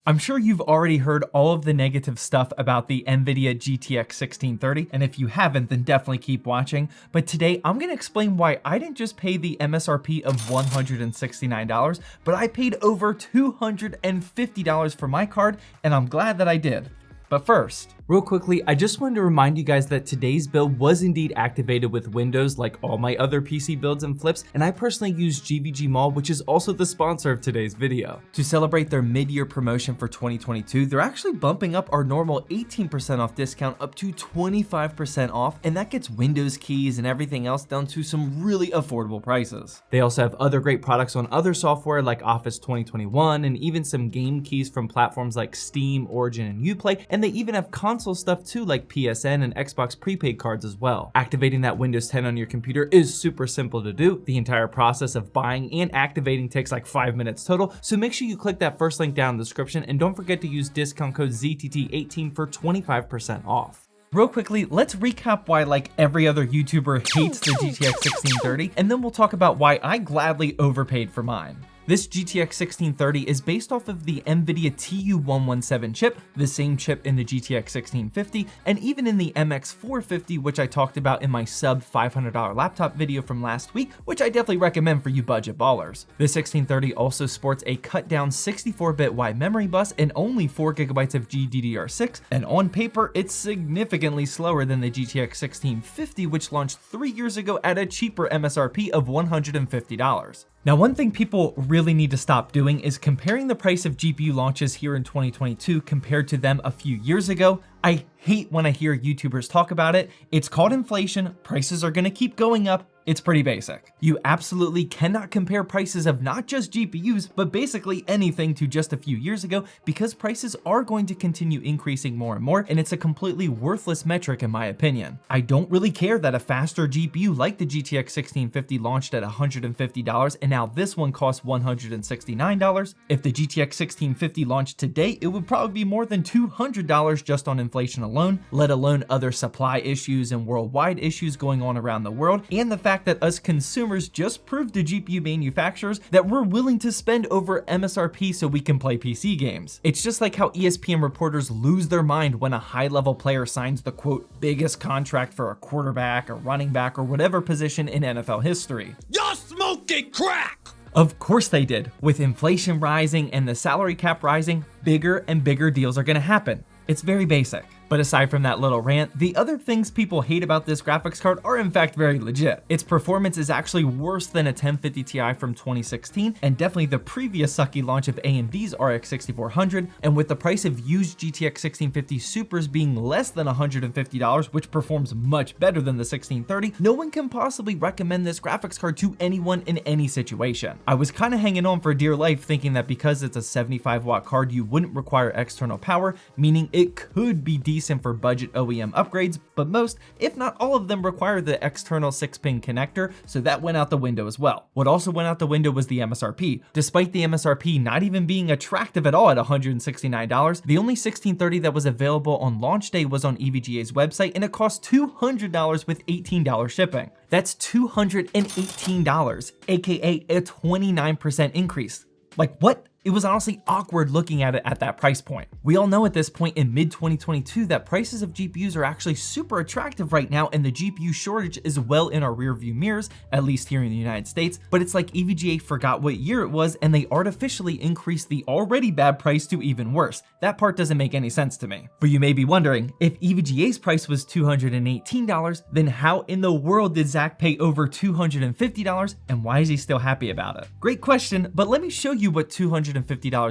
I'm sure you've already heard all of the negative stuff about the NVIDIA GTX 1630, and if you haven't, then definitely keep watching. But today, I'm going to explain why I didn't just pay the MSRP of $169, but I paid over $250 for my card, and I'm glad that I did. But first, real quickly, I just wanted to remind you guys that today's build was indeed activated with Windows like all my other PC builds and flips, and I personally use GVG Mall, which is also the sponsor of today's video. To celebrate their mid-year promotion for 2022, they're actually bumping up our normal 18% off discount up to 25% off, and that gets Windows keys and everything else down to some really affordable prices. They also have other great products on other software like Office 2021 and even some game keys from platforms like Steam, Origin, and Uplay, and they even have console stuff too like PSN and Xbox prepaid cards as well. Activating that Windows 10 on your computer is super simple to do. The entire process of buying and activating takes like 5 minutes total, so make sure you click that first link down in the description and don't forget to use discount code ZTT18 for 25% off. Real quickly, let's recap why like every other YouTuber hates the GTX 1630, and then we'll talk about why I gladly overpaid for mine. This GTX 1630 is based off of the NVIDIA TU117 chip, the same chip in the GTX 1650, and even in the MX 450, which I talked about in my sub $500 laptop video from last week, which I definitely recommend for you budget ballers. The 1630 also sports a cut down 64-bit wide memory bus and only 4GB of GDDR6, and on paper, it's significantly slower than the GTX 1650, which launched 3 years ago at a cheaper MSRP of $150. Now, one thing people really need to stop doing is comparing the price of GPU launches here in 2022 compared to them a few years ago. I hate when I hear YouTubers talk about it. It's called inflation. Prices are going to keep going up. It's pretty basic. You absolutely cannot compare prices of not just GPUs, but basically anything to just a few years ago, because prices are going to continue increasing more and more, and it's a completely worthless metric in my opinion. I don't really care that a faster GPU like the GTX 1650 launched at $150 and now this one costs $169. If the GTX 1650 launched today, it would probably be more than $200 just on inflation alone, let alone other supply issues and worldwide issues going on around the world, and the fact that us consumers just proved to GPU manufacturers that we're willing to spend over MSRP so we can play PC games. It's just like how ESPN reporters lose their mind when a high-level player signs the quote biggest contract for a quarterback or running back or whatever position in NFL history. You're smoking crack! Of course they did. With inflation rising and the salary cap rising, bigger and bigger deals are gonna happen. It's very basic. But aside from that little rant, the other things people hate about this graphics card are in fact very legit. Its performance is actually worse than a 1050 Ti from 2016, and definitely the previous sucky launch of AMD's RX 6400, and with the price of used GTX 1650 Supers being less than $150, which performs much better than the 1630, no one can possibly recommend this graphics card to anyone in any situation. I was kind of hanging on for dear life thinking that because it's a 75-watt card, you wouldn't require external power, meaning it could be decent for budget OEM upgrades, but most, if not all of them, require the external 6-pin connector, so that went out the window as well. What also went out the window was the MSRP. Despite the MSRP not even being attractive at all at $169, the only 1630 that was available on launch day was on EVGA's website, and it cost $200 with $18 shipping. That's $218, aka a 29% increase. Like what? It was honestly awkward looking at it at that price point. We all know at this point in mid-2022 that prices of GPUs are actually super attractive right now, and the GPU shortage is well in our rearview mirrors, at least here in the United States, but it's like EVGA forgot what year it was and they artificially increased the already bad price to even worse. That part doesn't make any sense to me. But you may be wondering, if EVGA's price was $218, then how in the world did Zach pay over $250, and why is he still happy about it? Great question, but let me show you what $250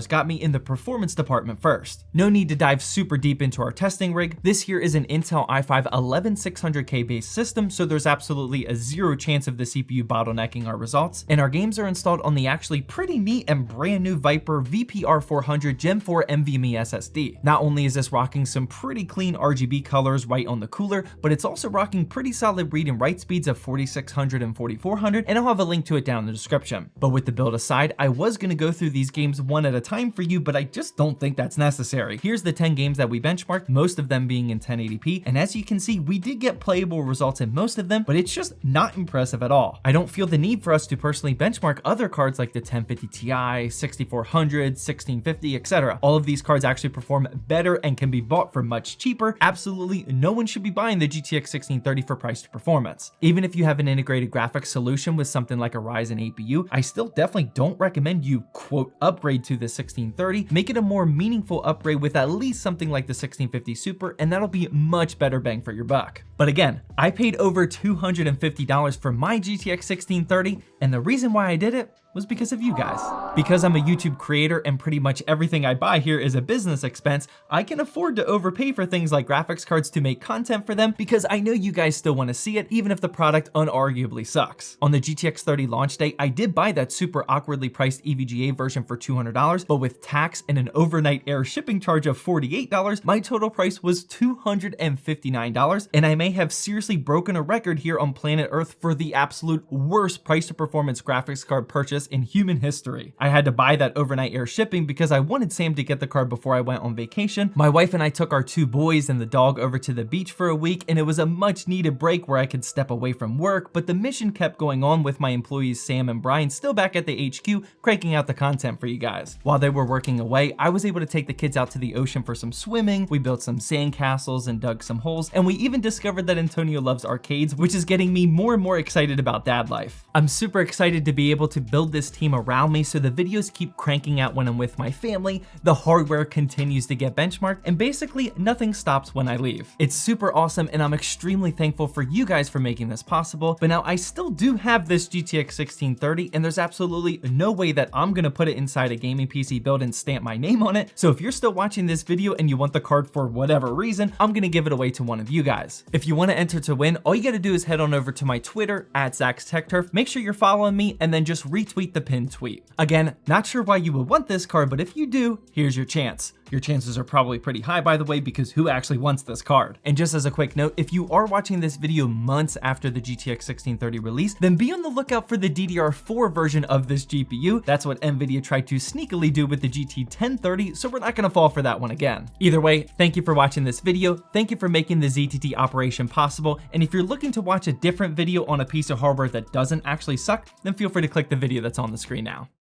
got me in the performance department first. No need to dive super deep into our testing rig. This here is an Intel i5 11600K based system, so there's absolutely a zero chance of the CPU bottlenecking our results, and our games are installed on the actually pretty neat and brand new Viper VPR400 Gen 4 NVMe SSD. Not only is this rocking some pretty clean RGB colors right on the cooler, but it's also rocking pretty solid read and write speeds of 4600 and 4400, and I'll have a link to it down in the description. But with the build aside, I was going to go through these games games one at a time for you, but I just don't think that's necessary. Here's the 10 games that we benchmarked, most of them being in 1080p, and as you can see, we did get playable results in most of them, but it's just not impressive at all. I don't feel the need for us to personally benchmark other cards like the 1050 Ti, 6400, 1650, etc. All of these cards actually perform better and can be bought for much cheaper. Absolutely no one should be buying the GTX 1630 for price to performance. Even if you have an integrated graphics solution with something like a Ryzen APU, I still definitely don't recommend you quote upgrade to the 1630. Make it a more meaningful upgrade with at least something like the 1650 Super, and that'll be much better bang for your buck. But again, I paid over $250 for my GTX 1630, and the reason why I did it was because of you guys. Because I'm a YouTube creator and pretty much everything I buy here is a business expense, I can afford to overpay for things like graphics cards to make content for them because I know you guys still want to see it even if the product unarguably sucks. On the GTX 30 launch day, I did buy that super awkwardly priced EVGA version for $200, but with tax and an overnight air shipping charge of $48, my total price was $259, and I may have seriously broken a record here on planet Earth for the absolute worst price to performance graphics card purchase in human history. I had to buy that overnight air shipping because I wanted Sam to get the card before I went on vacation. My wife and I took our 2 boys and the dog over to the beach for a week, and it was a much needed break where I could step away from work, but the mission kept going on with my employees Sam and Brian still back at the HQ cranking out the content for you guys. While they were working away, I was able to take the kids out to the ocean for some swimming, we built some sand castles and dug some holes, and we even discovered that Antonio loves arcades, which is getting me more and more excited about dad life. I'm super excited to be able to build this team around me so the videos keep cranking out when I'm with my family, the hardware continues to get benchmarked, and basically nothing stops when I leave. It's super awesome, and I'm extremely thankful for you guys for making this possible, but now I still do have this GTX 1630, and there's absolutely no way that I'm gonna put it inside a gaming PC build and stamp my name on it, so if you're still watching this video and you want the card for whatever reason, I'm gonna give it away to one of you guys. If you wanna enter to win, all you gotta do is head on over to my Twitter, @ZachsTechTurf, make sure you're following me, and then just retweet the pinned tweet. Again, not sure why you would want this card, but if you do, here's your chance. Your chances are probably pretty high, by the way, because who actually wants this card? And just as a quick note, if you are watching this video months after the GTX 1630 release, then be on the lookout for the DDR4 version of this GPU. That's what Nvidia tried to sneakily do with the GT 1030, so we're not gonna fall for that one again. Either way, thank you for watching this video, thank you for making the ZTT operation possible, and if you're looking to watch a different video on a piece of hardware that doesn't actually suck, then feel free to click the video that's on the screen now.